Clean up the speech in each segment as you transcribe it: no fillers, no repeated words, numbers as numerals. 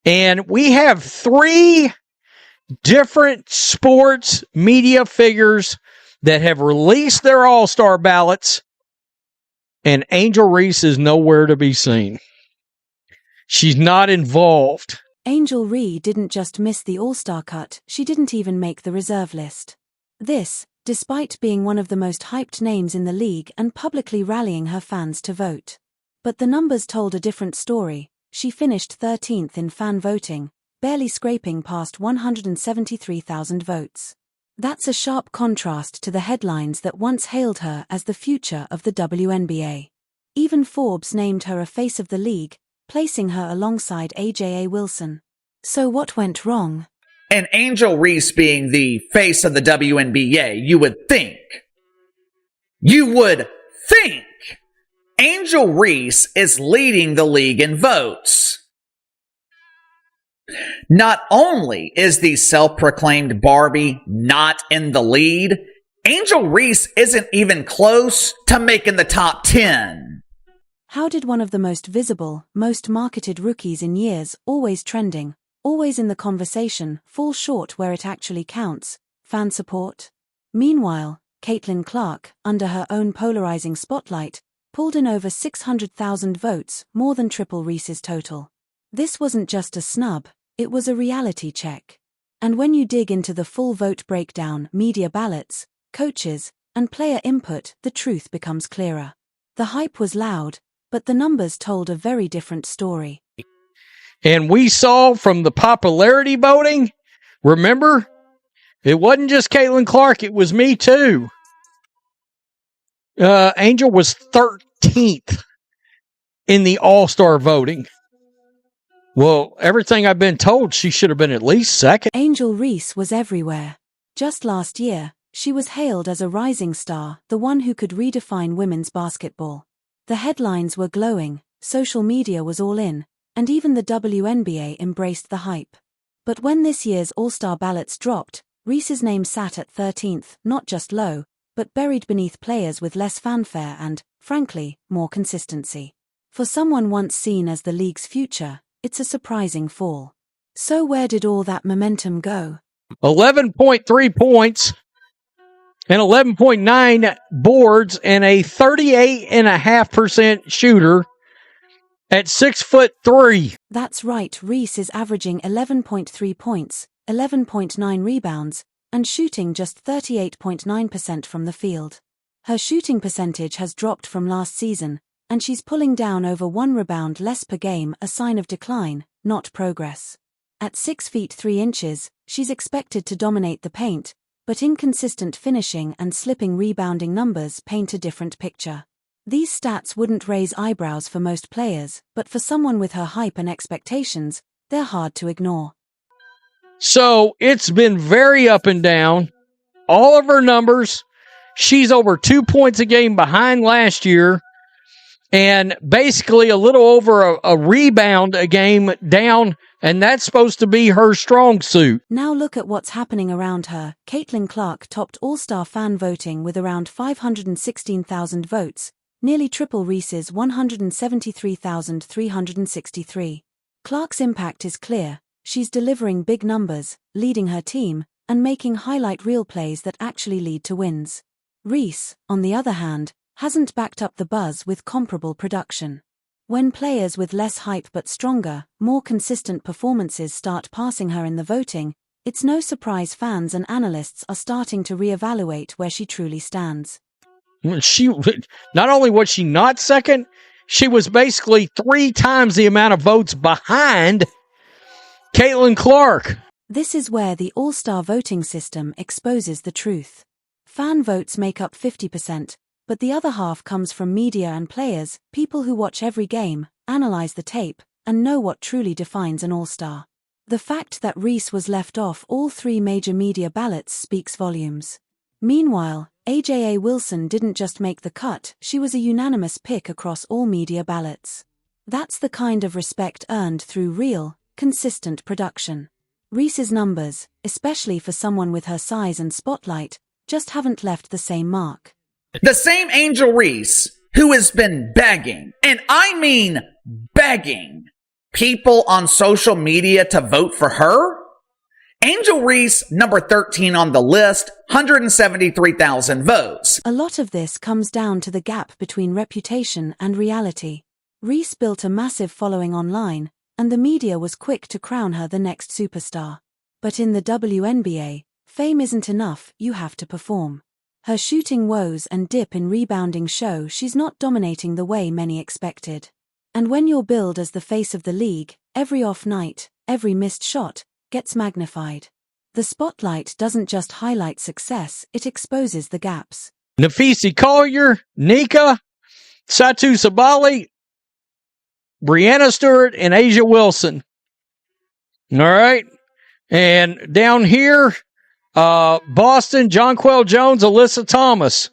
And we have 3 different sports media figures that have released their All-Star ballots, and Angel Reese is nowhere to be seen. She's not involved. Angel Reese didn't just miss the All-Star cut, she didn't even make the reserve list. This, despite being one of the most hyped names in the league and publicly rallying her fans to vote. But the numbers told a different story. She finished 13th in fan voting, barely scraping past 173,000 votes. That's a sharp contrast to the headlines that once hailed her as the future of the WNBA. Even Forbes named her a face of the league, placing her alongside AJA Wilson. So what went wrong? And Angel Reese being the face of the WNBA, you would think Angel Reese is leading the league in votes. Not only is the self-proclaimed Barbie not in the lead, Angel Reese isn't even close to making the top 10. How did one of the most visible, most marketed rookies in years, always trending, always in the conversation, fall short where it actually counts? Fan support? Meanwhile, Caitlin Clark, under her own polarizing spotlight, pulled in over 600,000 votes, more than triple Reese's total. This wasn't just a snub, it was a reality check. And when you dig into the full vote breakdown, media ballots, coaches, and player input, the truth becomes clearer. The hype was loud, but the numbers told a very different story. And we saw from the popularity voting, remember, it wasn't just Caitlin Clark, it was me too. Angel was 13th in the All-Star voting. Well, everything I've been told, she should have been at least second. Angel Reese was everywhere. Just last year, she was hailed as a rising star, the one who could redefine women's basketball. The headlines were glowing, social media was all in, and even the WNBA embraced the hype. But when this year's All-Star ballots dropped, Reese's name sat at 13th, not just low, but buried beneath players with less fanfare and, frankly, more consistency. For someone once seen as the league's future, it's a surprising fall. So where did all that momentum go? 11.3 points and 11.9 boards and a 38.5% shooter at 6'3". That's right, Reese is averaging 11.3 points, 11.9 rebounds, and shooting just 38.9% from the field. Her shooting percentage has dropped from last season, and she's pulling down over 1 rebound less per game, a sign of decline, not progress. At 6 feet 3 inches, she's expected to dominate the paint, but inconsistent finishing and slipping rebounding numbers paint a different picture. These stats wouldn't raise eyebrows for most players, but for someone with her hype and expectations, they're hard to ignore. So it's been very up and down. All of her numbers, she's over 2 points a game behind last year, and basically a little over a rebound a game down, and that's supposed to be her strong suit. Now look at what's happening around her. Caitlin Clark topped All-Star fan voting with around 516,000 votes, nearly triple Reese's 173,363. Clark's impact is clear. She's delivering big numbers, leading her team, and making highlight reel plays that actually lead to wins. Reese, on the other hand, hasn't backed up the buzz with comparable production. When players with less hype but stronger, more consistent performances start passing her in the voting, it's no surprise fans and analysts are starting to reevaluate where she truly stands. She not only was she not second, she was basically 3 times the amount of votes behind Caitlin Clark. This is where the All-Star voting system exposes the truth. Fan votes make up 50%, but the other half comes from media and players, people who watch every game, analyze the tape, and know what truly defines an All-Star. The fact that Reese was left off all 3 major media ballots speaks volumes. Meanwhile, AJA Wilson didn't just make the cut, she was a unanimous pick across all media ballots. That's the kind of respect earned through real, consistent production. Reese's numbers, especially for someone with her size and spotlight, just haven't left the same mark. The same Angel Reese who has been begging, and I mean begging, people on social media to vote for her? Angel Reese, number 13 on the list, 173,000 votes. A lot of this comes down to the gap between reputation and reality. Reese built a massive following online, and the media was quick to crown her the next superstar. But in the WNBA, fame isn't enough, you have to perform. Her shooting woes and dip in rebounding show she's not dominating the way many expected. And when you're billed as the face of the league, every off night, every missed shot, gets magnified. The spotlight doesn't just highlight success, it exposes the gaps. Nafisi Collier, Nika, Satu Sabali, Brianna Stewart, and Asia Wilson. All right. And down here, Boston, Jonquel Jones, Alyssa Thomas.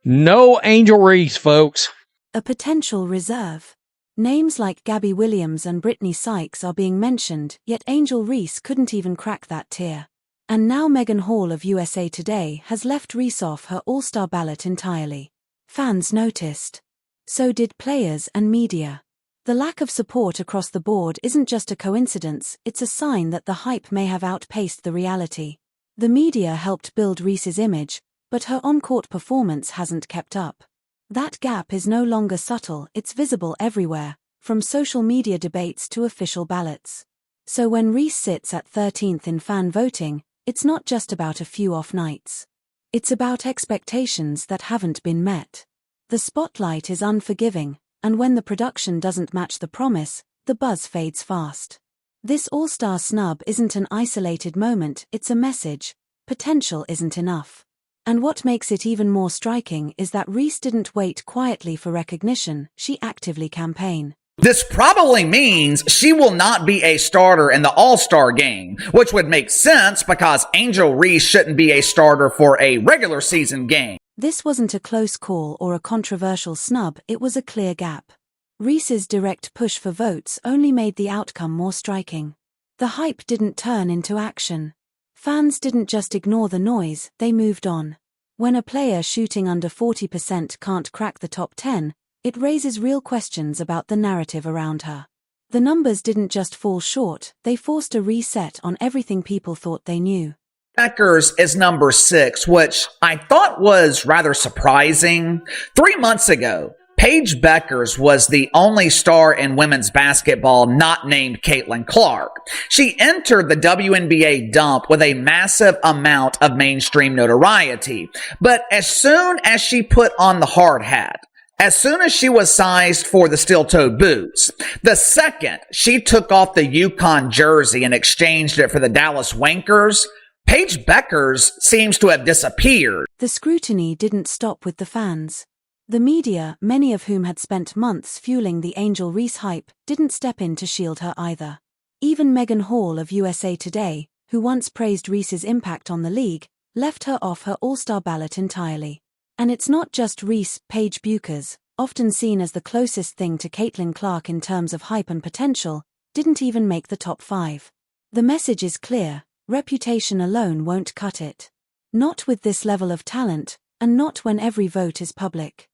No Angel Reese, folks. A potential reserve. Names like Gabby Williams and Brittany Sykes are being mentioned, yet Angel Reese couldn't even crack that tier. And now Megan Hall of USA Today has left Reese off her All-Star ballot entirely. Fans noticed. So did players and media. The lack of support across the board isn't just a coincidence, it's a sign that the hype may have outpaced the reality. The media helped build Reese's image, but her on-court performance hasn't kept up. That gap is no longer subtle, it's visible everywhere, from social media debates to official ballots. So when Reese sits at 13th in fan voting, it's not just about a few off nights. It's about expectations that haven't been met. The spotlight is unforgiving, and when the production doesn't match the promise, the buzz fades fast. This all-star snub isn't an isolated moment, it's a message. Potential isn't enough. And what makes it even more striking is that Reese didn't wait quietly for recognition, she actively campaigned. This probably means she will not be a starter in the All-Star game, which would make sense because Angel Reese shouldn't be a starter for a regular season game. This wasn't a close call or a controversial snub, it was a clear gap. Reese's direct push for votes only made the outcome more striking. The hype didn't turn into action. Fans didn't just ignore the noise, they moved on. When a player shooting under 40% can't crack the top 10, it raises real questions about the narrative around her. The numbers didn't just fall short, they forced a reset on everything people thought they knew. Beckers is number 6, which I thought was rather surprising. 3 months ago, Paige Beckers was the only star in women's basketball not named Caitlin Clark. She entered the WNBA dump with a massive amount of mainstream notoriety. But as soon as she put on the hard hat, as soon as she was sized for the steel-toed boots, the second she took off the UConn jersey and exchanged it for the Dallas Wankers, Paige Beckers seems to have disappeared. The scrutiny didn't stop with the fans. The media, many of whom had spent months fueling the Angel Reese hype, didn't step in to shield her either. Even Megan Hall of USA Today, who once praised Reese's impact on the league, left her off her All-Star ballot entirely. And it's not just Reese. Paige Buchers, often seen as the closest thing to Caitlin Clark in terms of hype and potential, didn't even make the top 5. The message is clear, reputation alone won't cut it. Not with this level of talent, and not when every vote is public.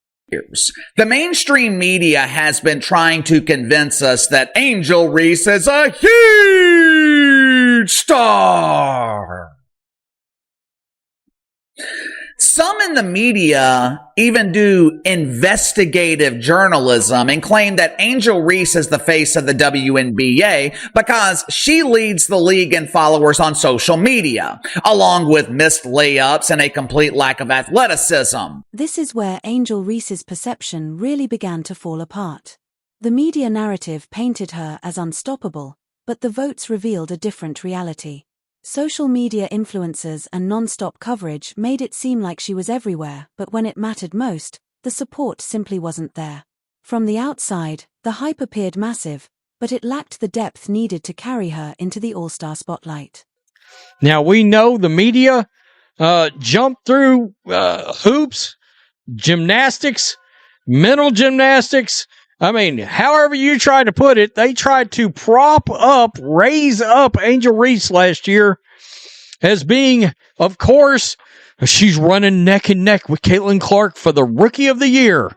The mainstream media has been trying to convince us that Angel Reese is a huge star. Some in the media even do investigative journalism and claim that Angel Reese is the face of the WNBA because she leads the league in followers on social media, along with missed layups and a complete lack of athleticism. This is where Angel Reese's perception really began to fall apart. The media narrative painted her as unstoppable, but the votes revealed a different reality. Social media influencers and non-stop coverage made it seem like she was everywhere, but when it mattered most, the support simply wasn't there. From the outside, the hype appeared massive, but it lacked the depth needed to carry her into the All-Star spotlight. Now, we know the media jumped through hoops, gymnastics, mental gymnastics. I mean, however you try to put it, they tried to raise up Angel Reese last year as being, of course, she's running neck and neck with Caitlin Clark for the Rookie of the Year.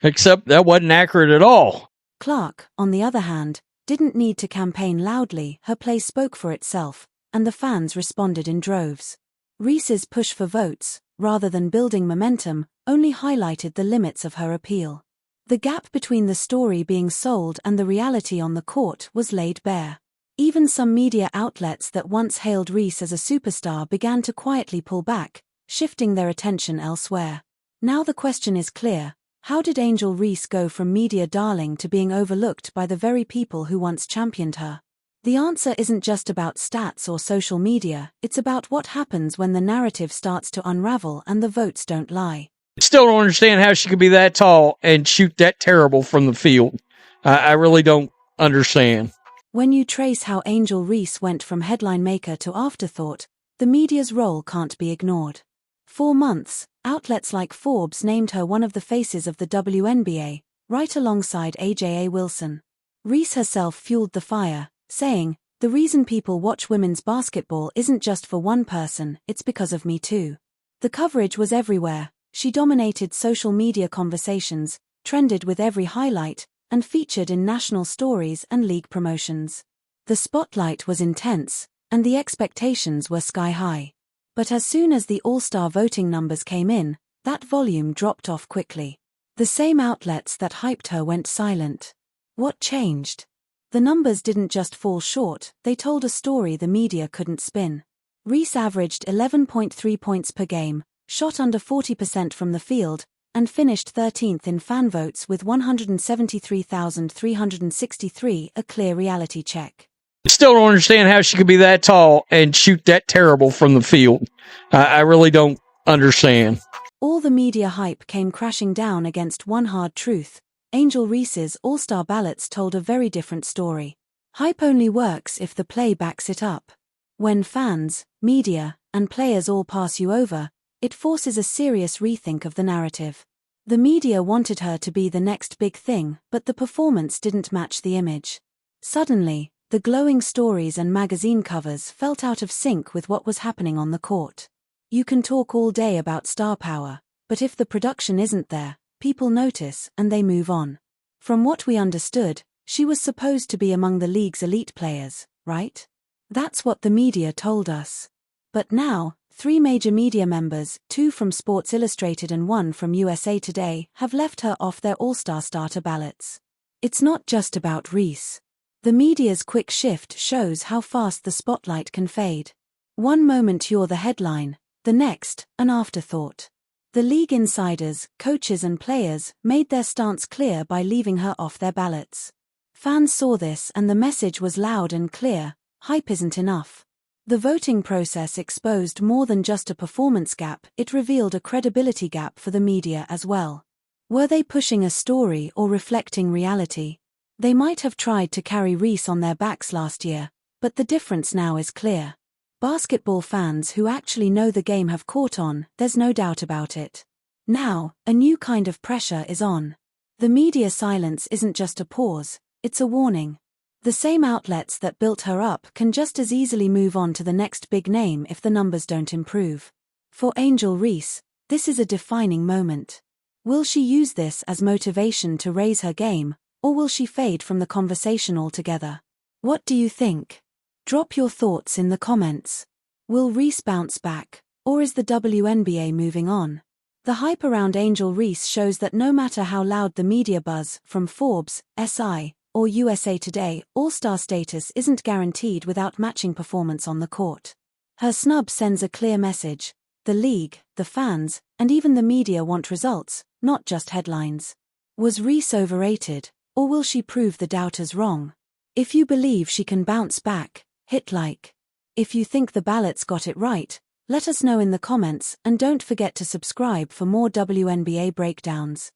Except that wasn't accurate at all. Clark, on the other hand, didn't need to campaign loudly, her play spoke for itself, and the fans responded in droves. Reese's push for votes, rather than building momentum, only highlighted the limits of her appeal. The gap between the story being sold and the reality on the court was laid bare. Even some media outlets that once hailed Reese as a superstar began to quietly pull back, shifting their attention elsewhere. Now the question is clear: how did Angel Reese go from media darling to being overlooked by the very people who once championed her? The answer isn't just about stats or social media, it's about what happens when the narrative starts to unravel and the votes don't lie. Still don't understand how she could be that tall and shoot that terrible from the field. I really don't understand. When you trace how Angel Reese went from headline maker to afterthought, the media's role can't be ignored. For months, outlets like Forbes named her one of the faces of the WNBA, right alongside AJA Wilson. Reese herself fueled the fire, saying, "The reason people watch women's basketball isn't just for one person, it's because of me too." The coverage was everywhere. She dominated social media conversations, trended with every highlight, and featured in national stories and league promotions. The spotlight was intense, and the expectations were sky high. But as soon as the All-Star voting numbers came in, that volume dropped off quickly. The same outlets that hyped her went silent. What changed? The numbers didn't just fall short, they told a story the media couldn't spin. Reese averaged 11.3 points per game, shot under 40% from the field, and finished 13th in fan votes with 173,363, a clear reality check. Still don't understand how she could be that tall and shoot that terrible from the field. I really don't understand. All the media hype came crashing down against one hard truth. Angel Reese's All-Star ballots told a very different story. Hype only works if the play backs it up. When fans, media, and players all pass you over, it forces a serious rethink of the narrative. The media wanted her to be the next big thing, but the performance didn't match the image. Suddenly, the glowing stories and magazine covers felt out of sync with what was happening on the court. You can talk all day about star power, but if the production isn't there, people notice and they move on. From what we understood, she was supposed to be among the league's elite players, right? That's what the media told us. But now, 3 major media members, 2 from Sports Illustrated and 1 from USA Today, have left her off their All-Star starter ballots. It's not just about Reese. The media's quick shift shows how fast the spotlight can fade. One moment you're the headline, the next, an afterthought. The league insiders, coaches and players made their stance clear by leaving her off their ballots. Fans saw this and the message was loud and clear: hype isn't enough. The voting process exposed more than just a performance gap, it revealed a credibility gap for the media as well. Were they pushing a story or reflecting reality? They might have tried to carry Reese on their backs last year, but the difference now is clear. Basketball fans who actually know the game have caught on, there's no doubt about it. Now, a new kind of pressure is on. The media silence isn't just a pause, it's a warning. The same outlets that built her up can just as easily move on to the next big name if the numbers don't improve. For Angel Reese, this is a defining moment. Will she use this as motivation to raise her game, or will she fade from the conversation altogether? What do you think? Drop your thoughts in the comments. Will Reese bounce back, or is the WNBA moving on? The hype around Angel Reese shows that no matter how loud the media buzz, from Forbes, SI, or USA Today, All-Star status isn't guaranteed without matching performance on the court. Her snub sends a clear message: the league, the fans, and even the media want results, not just headlines. Was Reese overrated, or will she prove the doubters wrong? If you believe she can bounce back, hit like. If you think the ballots got it right, let us know in the comments, and don't forget to subscribe for more WNBA breakdowns.